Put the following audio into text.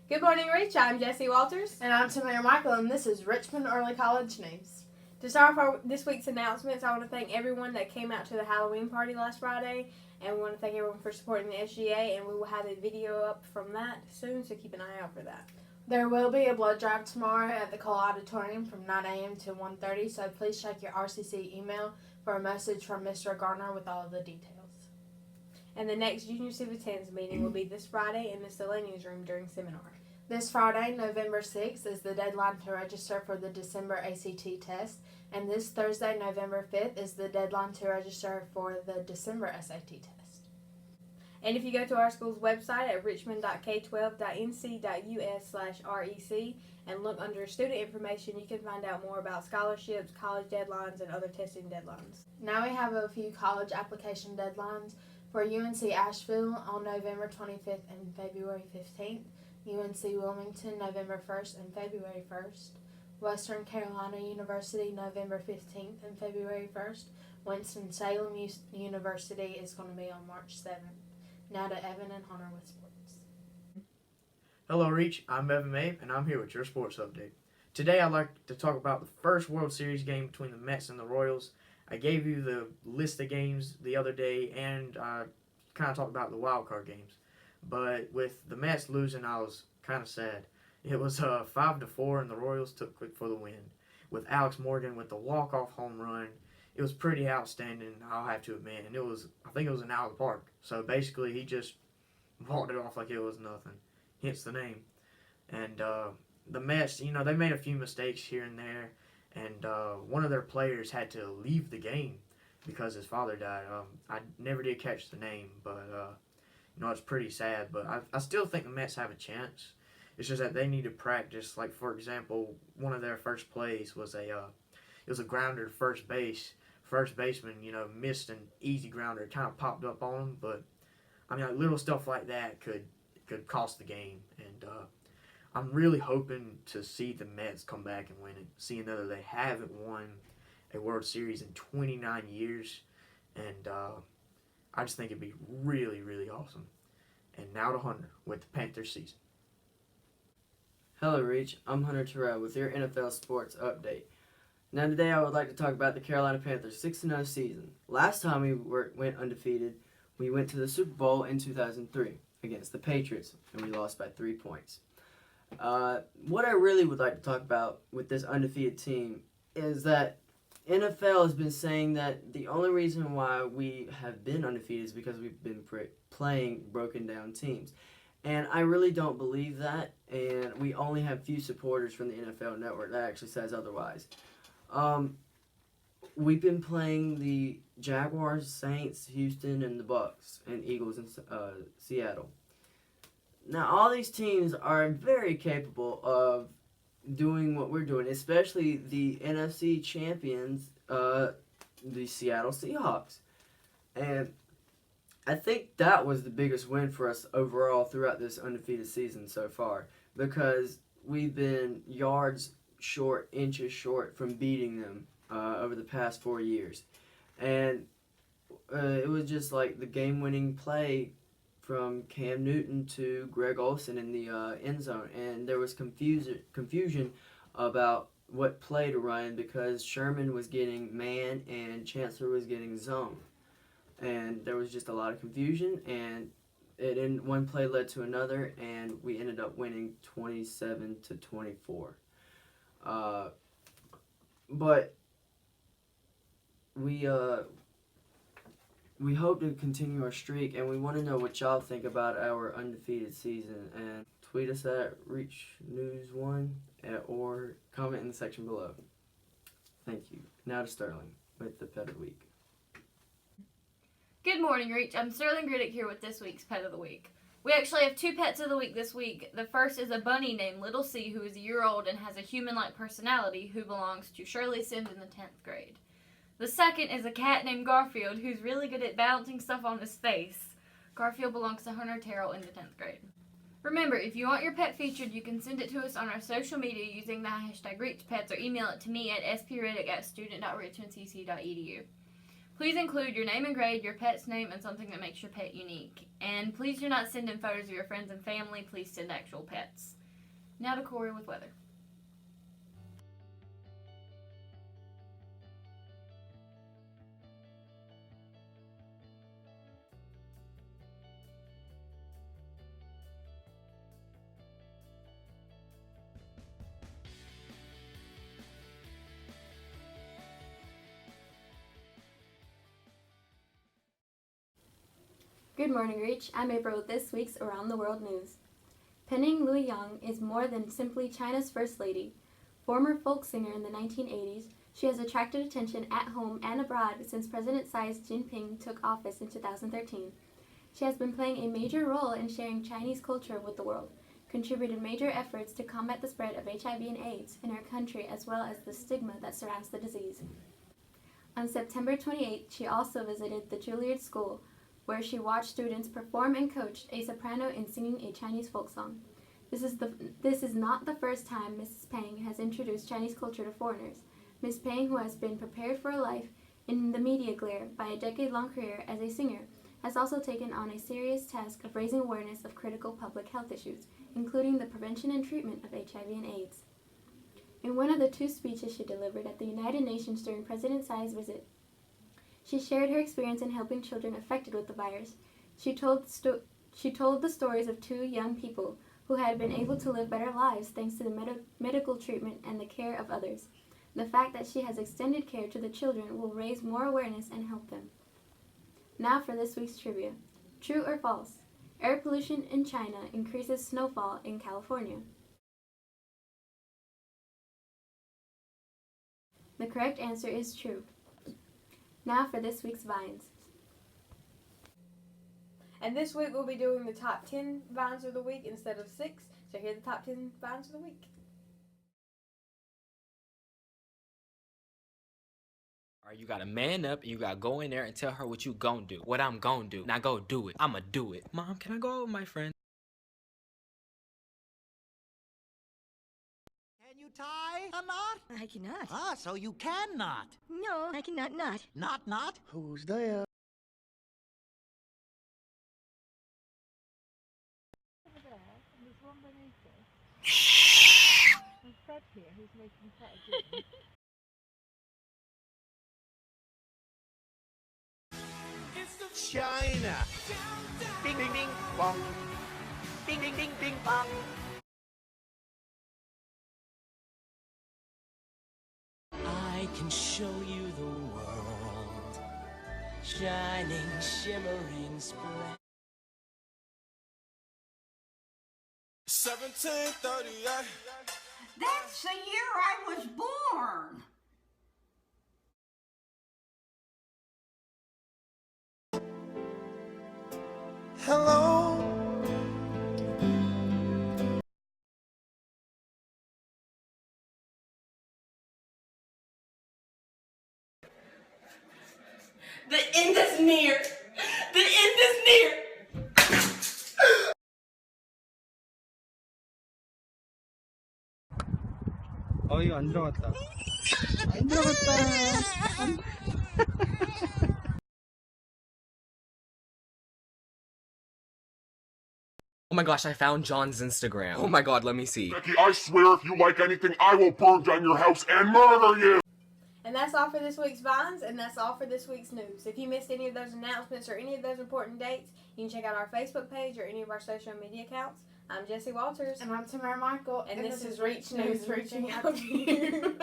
Good morning, Rich. I'm Jesse Walters. And I'm Tamara Michael, and this is Richmond Early College News. To start off this week's announcements, I want to thank everyone that came out to the Halloween party last Friday, and we want to thank everyone for supporting the SGA, and we will have a video up from that soon, so keep an eye out for that. There will be a blood drive tomorrow at the Cole Auditorium from 9 a.m. to 1:30, so please check your RCC email for a message from Mr. Garner with all of the details. And the next Junior Civic-10s meeting will be this Friday in Miscellaneous Room during seminar. This Friday, November 6th, is the deadline to register for the December ACT test, and this Thursday, November 5th, is the deadline to register for the December SAT test. And if you go to our school's website at richmond.k12.nc.us/REC and look under student information, you can find out more about scholarships, college deadlines, and other testing deadlines. Now we have a few college application deadlines for UNC Asheville on November 25th and February 15th. UNC Wilmington, November 1st and February 1st. Western Carolina University, November 15th and February 1st. Winston-Salem University is going to be on March 7th. Now to Evan and Hunter with sports. Hello, Reach. I'm Evan Mabe, and I'm here with your sports update. Today, I'd like to talk about the first World Series game between the Mets and the Royals. I gave you the list of games the other day, and I kind of talked about the wild card games. But with the Mets losing, I was kind of sad. It was 5-4, and the Royals took it for the win. With Alex Morgan with the walk-off home run, it was pretty outstanding, I'll have to admit. And I think it was an out of the park. So basically, he just walked it off like it was nothing. Hence the name. And the Mets, they made a few mistakes here and there. And one of their players had to leave the game because his father died. I never did catch the name, but it's pretty sad. But I still think the Mets have a chance. It's just that they need to practice. Like, for example, one of their first plays was it was a grounder to first base. First baseman, missed an easy grounder. It kind of popped up on him, but little stuff like that could cost the game. And I'm really hoping to see the Mets come back and win it, seeing that they haven't won a World Series in 29 years. And I just think it'd be really, really awesome. And now to Hunter with the Panthers season. Hello, Reach. I'm Hunter Terrell with your NFL Sports Update. Now today I would like to talk about the Carolina Panthers 6-0 season. Last time we went undefeated, we went to the Super Bowl in 2003 against the Patriots, and we lost by 3 points. What I really would like to talk about with this undefeated team is that NFL has been saying that the only reason why we have been undefeated is because we've been playing broken down teams. And I really don't believe that, and we only have few supporters from the NFL Network that actually says otherwise. We've been playing the Jaguars, Saints, Houston, and the Bucks, and Eagles in Seattle. Now, all these teams are very capable of doing what we're doing, especially the NFC champions, the Seattle Seahawks. And I think that was the biggest win for us overall throughout this undefeated season so far, because we've been yards short, inches short from beating them over the past 4 years. And it was just like the game-winning play from Cam Newton to Greg Olsen in the end zone. And there was confusion about what play to run because Sherman was getting man and Chancellor was getting zone. And there was just a lot of confusion, and one play led to another, and we ended up winning 27-24. But we hope to continue our streak, and we want to know what y'all think about our undefeated season. And tweet us at ReachNews1 or comment in the section below. Thank you. Now to Sterling with the Pet of the Week. Good morning, Reach. I'm Sterling Griddick here with this week's Pet of the Week. We actually have 2 pets of the week this week. The first is a bunny named Little C, who is a year old and has a human-like personality, who belongs to Shirley Sims in the 10th grade. The second is a cat named Garfield, who's really good at balancing stuff on his face. Garfield belongs to Hunter Terrell in the 10th grade. Remember, if you want your pet featured, you can send it to us on our social media using the hashtag ReachPets or email it to me at spriddick@student.richmondcc.edu. Please include your name and grade, your pet's name, and something that makes your pet unique. And please do not send in photos of your friends and family. Please send actual pets. Now to Corey with weather. Good morning, Reach. I'm April with this week's Around the World News. Penning Lu Yang is more than simply China's First Lady. Former folk singer in the 1980s, she has attracted attention at home and abroad since President Xi Jinping took office in 2013. She has been playing a major role in sharing Chinese culture with the world, contributed major efforts to combat the spread of HIV and AIDS in her country as well as the stigma that surrounds the disease. On September 28, she also visited the Juilliard School, where she watched students perform and coached a soprano in singing a Chinese folk song. This is not the first time Mrs. Peng has introduced Chinese culture to foreigners. Ms. Peng, who has been prepared for a life in the media glare by a decade-long career as a singer, has also taken on a serious task of raising awareness of critical public health issues, including the prevention and treatment of HIV and AIDS. In one of the 2 speeches she delivered at the United Nations during President Xi's visit, she shared her experience in helping children affected with the virus. She told the stories of 2 young people who had been able to live better lives thanks to the medical treatment and the care of others. The fact that she has extended care to the children will raise more awareness and help them. Now for this week's trivia. True or false? Air pollution in China increases snowfall in California. The correct answer is true. Now for this week's Vines. And this week we'll be doing the top 10 Vines of the week instead of 6. So here are the top 10 Vines of the week. Alright, you gotta man up and you gotta go in there and tell her what you gon' do. What I'm gon' do. Now go do it. I'ma do it. Mom, can I go out with my friend? Can you tie a knot? I cannot. Ah, so you cannot. No, I cannot not. Not? Who's there? China. Bing, bing, bing, bong. Bing, bing, bing, bing, bong. I can show you the world, shining, shimmering, splendid. 1738. That's the year I was born. Hello. The end is near. The end is near. 이거 안 들어갔다. 안 들어갔다. Oh my gosh, I found John's Instagram. Oh my god, let me see. Becky, I swear if you like anything, I will burn down your house and murder you! And that's all for this week's Vines, and that's all for this week's news. If you missed any of those announcements or any of those important dates, you can check out our Facebook page or any of our social media accounts. I'm Jessie Walters. And I'm Tamara Michael. And this is Reach News, reaching out to you.